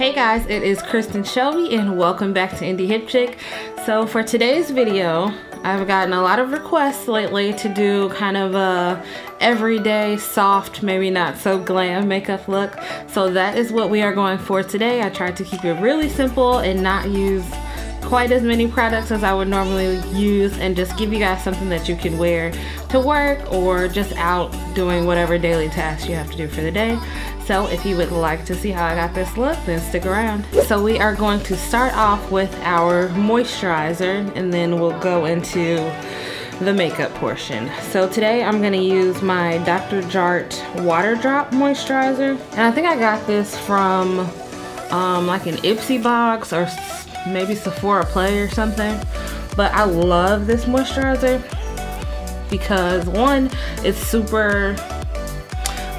Hey guys, it is Kristen Shelby and welcome back to Indie Hip Chick. So for today's video, I've gotten a lot of requests lately to do kind of a everyday, soft, maybe not so glam makeup look. So that is what we are going for today. I tried to keep it really simple and not use quite as many products as I would normally use, and just give you guys something that you can wear to work or just out doing whatever daily tasks you have to do for the day. So if you would like to see how I got this look, then stick around. So we are going to start off with our moisturizer and then we'll go into the makeup portion. So today I'm going to use my Dr. Jart Water Drop Moisturizer. And I think I got this from like an Ipsy box or maybe Sephora Play or something. But I love this moisturizer because one, it's super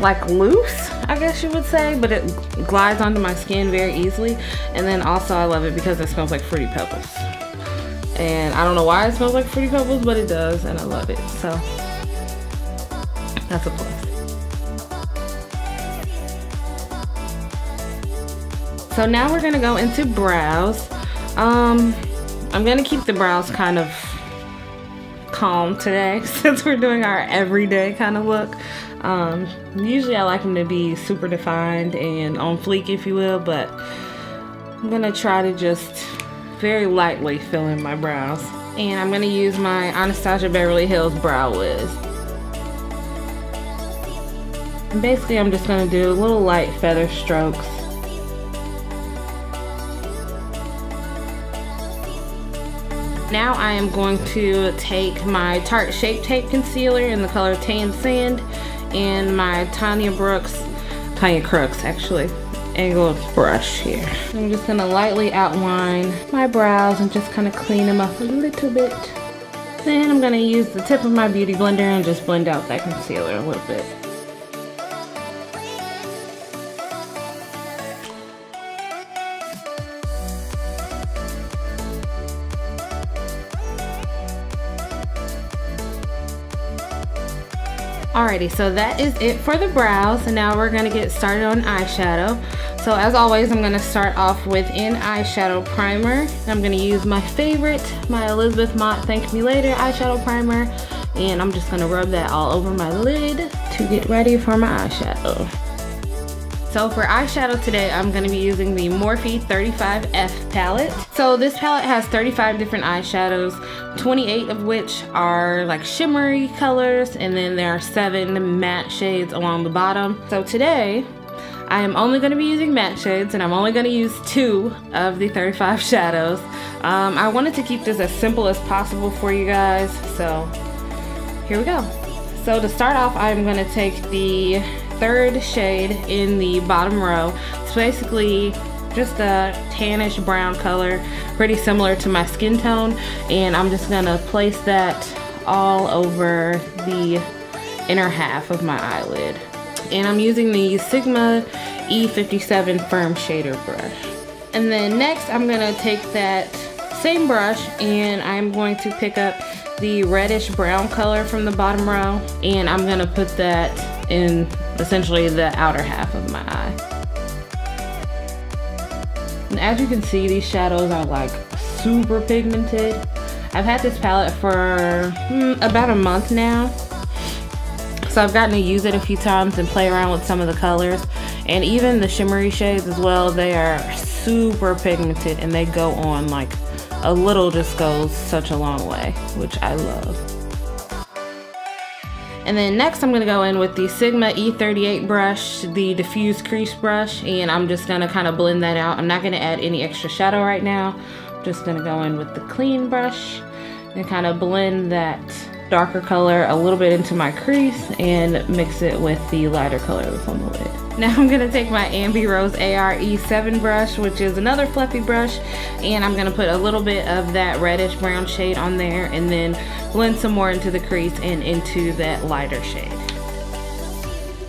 like loose, I guess you would say, but it glides onto my skin very easily. And then also I love it because it smells like Fruity Pebbles. And I don't know why it smells like Fruity Pebbles, but it does, and I love it. So that's a plus. So now we're gonna go into brows. I'm gonna keep the brows kind of calm today since we're doing our everyday kind of look. Usually I like them to be super defined and on fleek, if you will, but I'm gonna try to just very lightly fill in my brows. And I'm gonna use my Anastasia Beverly Hills Brow Wiz. And basically I'm just gonna do little light feather strokes. Now I am going to take my Tarte Shape Tape Concealer in the color Tan Sand and my Tanya Crooks actually, angled brush here. I'm just gonna lightly outline my brows and just kind of clean them up a little bit. Then I'm gonna use the tip of my beauty blender and just blend out that concealer a little bit. Alrighty, so that is it for the brows, and now we're gonna get started on eyeshadow. So as always, I'm gonna start off with an eyeshadow primer. I'm gonna use my favorite, my Elizabeth Mott Thank Me Later eyeshadow primer, and I'm just gonna rub that all over my lid to get ready for my eyeshadow. So for eyeshadow today, I'm going to be using the Morphe 35F palette. So this palette has 35 different eyeshadows, 28 of which are like shimmery colors, and then there are 7 matte shades along the bottom. So today, I am only going to be using matte shades, and I'm only going to use 2 of the 35 shadows. I wanted to keep this as simple as possible for you guys, so here we go. So to start off, I'm going to take the 3rd shade in the bottom row. It's basically just a tannish brown color, pretty similar to my skin tone, and I'm just gonna place that all over the inner half of my eyelid. And I'm using the Sigma E57 Firm Shader brush. And then next I'm gonna take that same brush and I'm going to pick up the reddish brown color from the bottom row, and I'm gonna put that in essentially the outer half of my eye. And as you can see, these shadows are like super pigmented. I've had this palette for about a month now, so I've gotten to use it a few times and play around with some of the colors, and even the shimmery shades as well. They are super pigmented and they go on like a little just goes such a long way, which I love. And then next I'm going to go in with the Sigma E38 brush, the diffuse crease brush, and I'm just going to kind of blend that out. I'm not going to add any extra shadow right now. I'm just going to go in with the clean brush and kind of blend that darker color a little bit into my crease and mix it with the lighter color that's on the lid. Now I'm going to take my Ambi Rose AR-E7 brush, which is another fluffy brush, and I'm going to put a little bit of that reddish brown shade on there and then blend some more into the crease and into that lighter shade.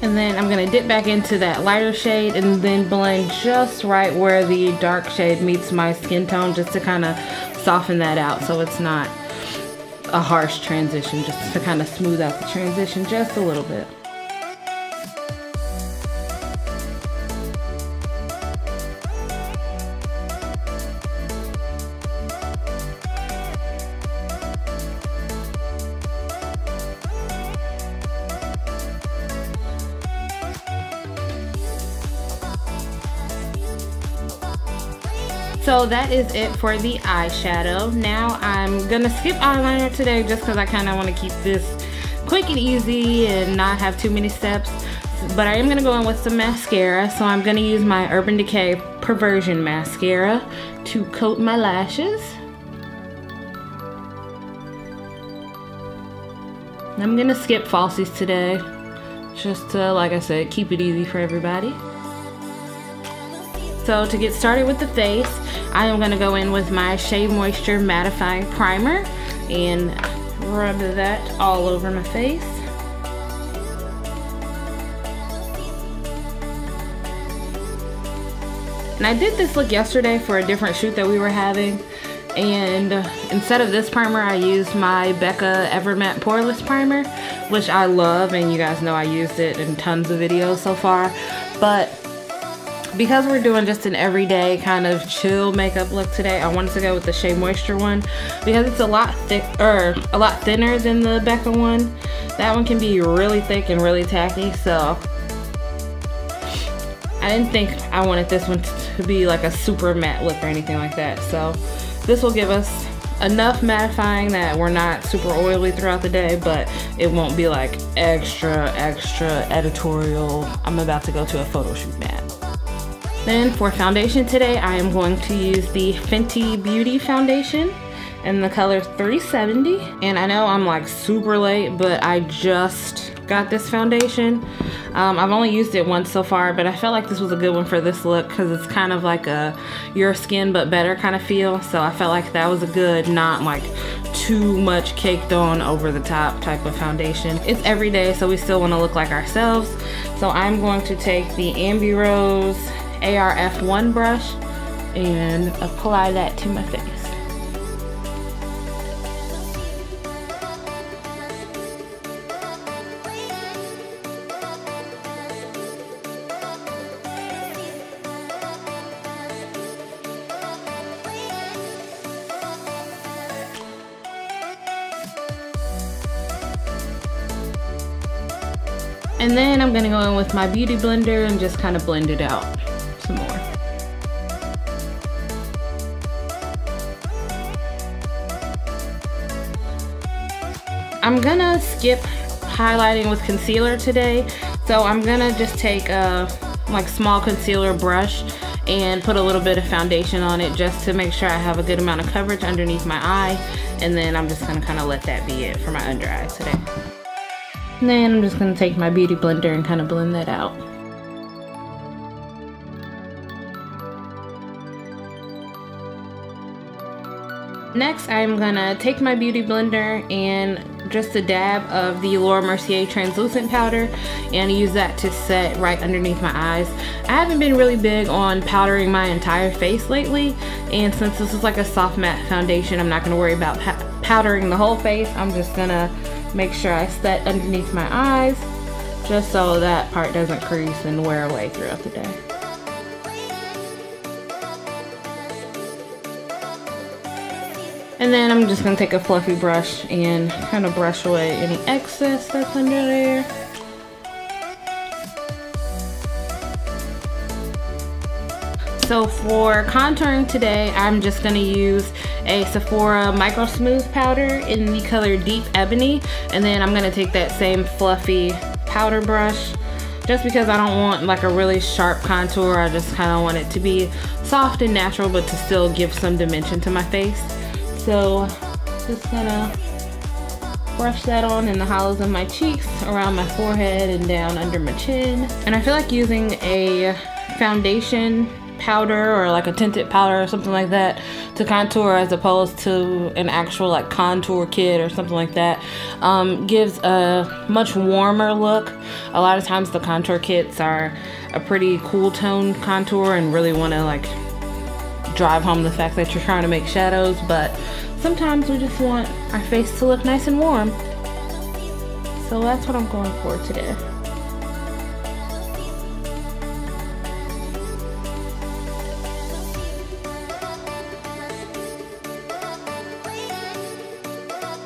And then I'm going to dip back into that lighter shade and then blend just right where the dark shade meets my skin tone, just to kind of soften that out so it's not a harsh transition, just to kind of smooth out the transition just a little bit. So that is it for the eyeshadow. Now I'm gonna skip eyeliner today just because I kind of want to keep this quick and easy and not have too many steps. But I am gonna go in with some mascara. So I'm gonna use my Urban Decay Perversion mascara to coat my lashes. I'm gonna skip falsies today, just to, like I said, keep it easy for everybody. So to get started with the face, I am gonna go in with my Shea Moisture Mattifying Primer and rub that all over my face. And I did this look yesterday for a different shoot that we were having. And instead of this primer, I used my Becca Evermatte Poreless Primer, which I love, and you guys know I used it in tons of videos so far. But because we're doing just an everyday kind of chill makeup look today, I wanted to go with the Shea Moisture one because it's a lot thinner than the Becca one. That one can be really thick and really tacky, so I didn't think I wanted this one to be like a super matte look or anything like that. So this will give us enough mattifying that we're not super oily throughout the day, but it won't be like extra editorial, I'm about to go to a photo shoot matte. Then for foundation today, I am going to use the Fenty Beauty foundation in the color 370. And I know I'm like super late, but I just got this foundation. I've only used it once so far, but I felt like this was a good one for this look because it's kind of like a your skin but better kind of feel. So I felt like that was a good, not like too much caked on over the top type of foundation. It's every day, so we still want to look like ourselves. So I'm going to take the Ambi Rose ARF1 brush and apply that to my face. And then I'm gonna go in with my beauty blender and just kind of blend it out some more. I'm gonna skip highlighting with concealer today. So I'm gonna just take a like small concealer brush and put a little bit of foundation on it just to make sure I have a good amount of coverage underneath my eye. And then I'm just gonna kind of let that be it for my under eyes today. And then I'm just going to take my beauty blender and kind of blend that out. Next, I'm going to take my beauty blender and just a dab of the Laura Mercier translucent powder and use that to set right underneath my eyes. I haven't been really big on powdering my entire face lately, and since this is like a soft matte foundation, I'm not going to worry about powdering the whole face. I'm just going to make sure I set underneath my eyes just so that part doesn't crease and wear away throughout the day. And then I'm just going to take a fluffy brush and kind of brush away any excess that's under there. So for contouring today, I'm just going to use a Sephora Microsmooth powder in the color Deep Ebony. And then I'm going to take that same fluffy powder brush just because I don't want like a really sharp contour. I just kind of want it to be soft and natural but to still give some dimension to my face. So just gonna brush that on in the hollows of my cheeks, around my forehead and down under my chin. And I feel like using a foundation powder or like a tinted powder or something like that to contour as opposed to an actual like contour kit or something like that gives a much warmer look. A lot of times the contour kits are a pretty cool tone contour and really want to like drive home the fact that you're trying to make shadows, but sometimes we just want our face to look nice and warm. So that's what I'm going for today.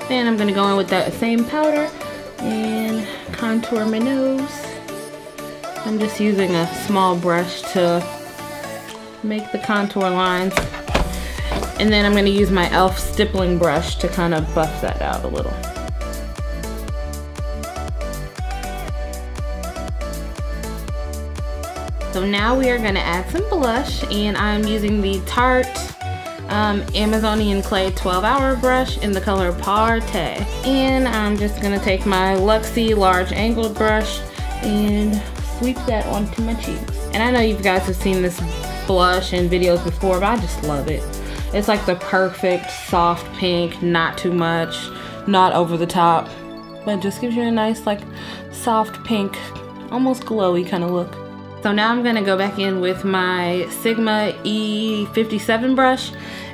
Then I'm going to go in with that same powder and contour my nose. I'm just using a small brush to make the contour lines And then I'm going to use my e.l.f. stippling brush to kind of buff that out a little. So now we are going to add some blush, and I'm using the Tarte Amazonian Clay 12-hour brush in the color Partay. And I'm just going to take my Luxie large angled brush and sweep that onto my cheeks. And I know you guys have seen this blush in videos before, but I just love it. It's like the perfect soft pink, not too much, not over the top, but just gives you a nice like soft pink, almost glowy kind of look. So now I'm gonna go back in with my Sigma E57 brush,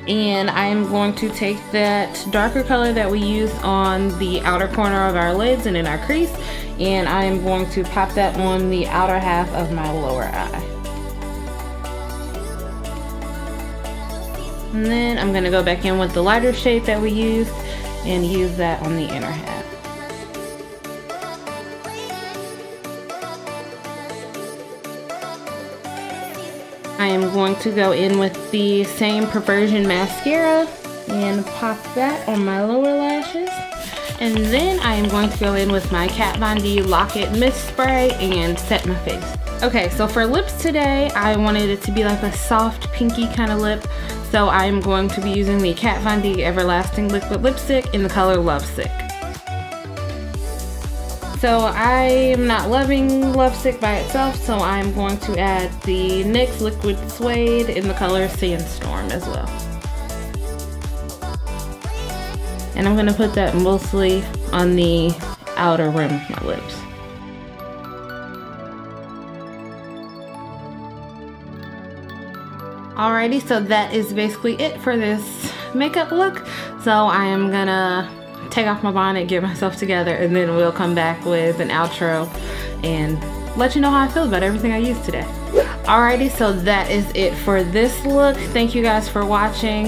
and I'm going to take that darker color that we used on the outer corner of our lids and in our crease, and I am going to pop that on the outer half of my lower eye. And then I'm gonna go back in with the lighter shade that we used and use that on the inner half. I am going to go in with the same Perversion mascara and pop that on my lower lashes. And then I am going to go in with my Kat Von D Lock-It Mist Spray and set my face. Okay, so for lips today, I wanted it to be like a soft pinky kind of lip. So I'm going to be using the Kat Von D Everlasting Liquid Lipstick in the color Lovesick. So I am not loving Lovesick by itself, so I'm going to add the NYX Liquid Suede in the color Sandstorm as well. And I'm going to put that mostly on the outer rim of my lips. Alrighty, so that is basically it for this makeup look. So I am gonna take off my bonnet, get myself together, and then we'll come back with an outro and let you know how I feel about everything I used today. Alrighty, so that is it for this look. Thank you guys for watching.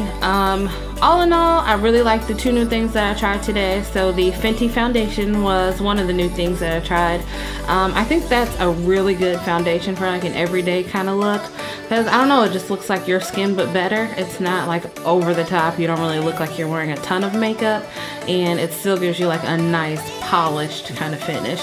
All in all, I really like the 2 new things that I tried today. So the Fenty foundation was one of the new things that I tried. I think that's a really good foundation for like an everyday kind of look, because I don't know, it just looks like your skin but better. It's not like over the top. You don't really look like you're wearing a ton of makeup, and it still gives you like a nice polished kind of finish.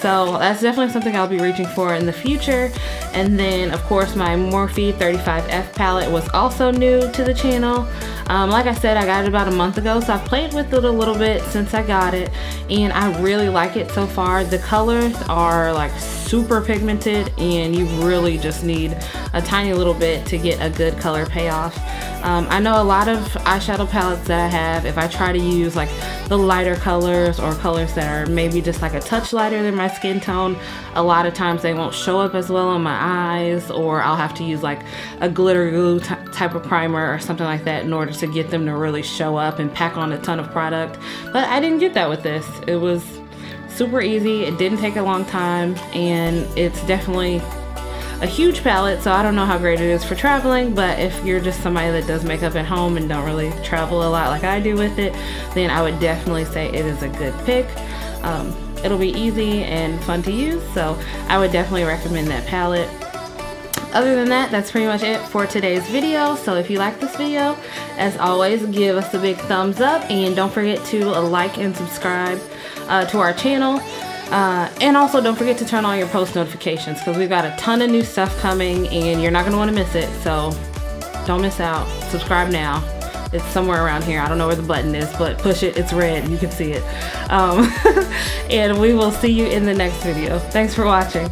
So that's definitely something I'll be reaching for in the future. And then of course my Morphe 35F palette was also new to the channel. Like I said, I got it about a month ago, so I've played with it a little bit since I got it, and I really like it so far. The colors are like super pigmented, and you really just need a tiny little bit to get a good color payoff. I know a lot of eyeshadow palettes that I have, if I try to use like the lighter colors or colors that are maybe just like a touch lighter than my skin tone, a lot of times they won't show up as well on my eyes, or I'll have to use like a glitter glue type of primer or something like that in order to get them to really show up and pack on a ton of product. But I didn't get that with this. It was super easy, it didn't take a long time, and it's definitely a huge palette, so I don't know how great it is for traveling, but if you're just somebody that does makeup at home and don't really travel a lot like I do with it, then I would definitely say it is a good pick. It'll be easy and fun to use, so I would definitely recommend that palette. Other than that, that's pretty much it for today's video. So if you like this video, as always, give us a big thumbs up, and don't forget to like and subscribe to our channel. And also don't forget to turn on your post notifications, because we've got a ton of new stuff coming and you're not going to want to miss it. So don't miss out. Subscribe now. It's somewhere around here. I don't know where the button is, but push it. It's red. You can see it. And we will see you in the next video. Thanks for watching.